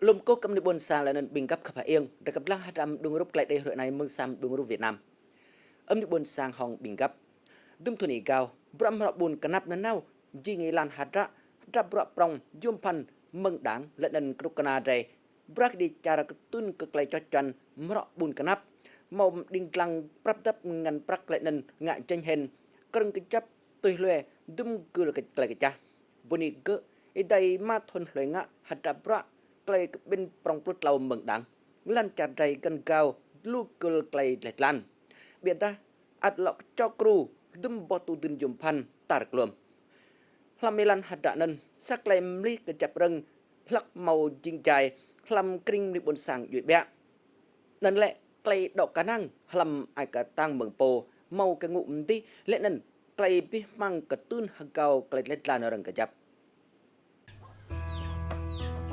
លំកូកំនិបនសាលនិនបិងកັບខផាអៀងរកបឡាហដាំដងរូបក្លែកដេរណៃមឹងសាំដងរូបវៀតណាមអឹមនិបនសាងហងបិងកັບឌឹមទុនីកៅប្រំរបួនកណាប់ណណៅជីងីឡានហាត់រ៉ាដាប់រ៉ប្រងយំផាន់មឹងដាងលនិនគ្រុកកណារ៉េប្រាក់ឌីចារកទុនកក្លែកចចាន់មរបួនកណាប់មកឌីងក្លាំងប្រាប់ដាប់ងាន់ប្រាក់លនិនងាក់ចេញហេនក្រឹងកចាប់ទុយលួយឌឹមគឺលកក្លែកចាបុនីកអ៊ីដៃម៉ាធុនលួយងាក់ហាត់ដាប់រ៉ក្លែកបិនប្រងព្រុតឡៅមឹងដាងឡានចាត់រៃកិនកៅលូកលក្លែកឡានបៀតាអត់ឡកចគ្រូឌឹមបទូទិនយំផាន់តារក្លំផ្លាមេឡានហាត់ដានិនសាក់ក្លែមលីកចាប់រឹងផ្លាក់ម៉ៅជីងចៃផ្លាំគ្រីងនិបនសាំងយួយបែนั่นแหละไกลดอกกะนังหลำไอกะตังเมืองโปเมากะงุมติและนั่นไกลปิมังกะตุ้นหะเกาไกลเล็ดลานรังกะจับ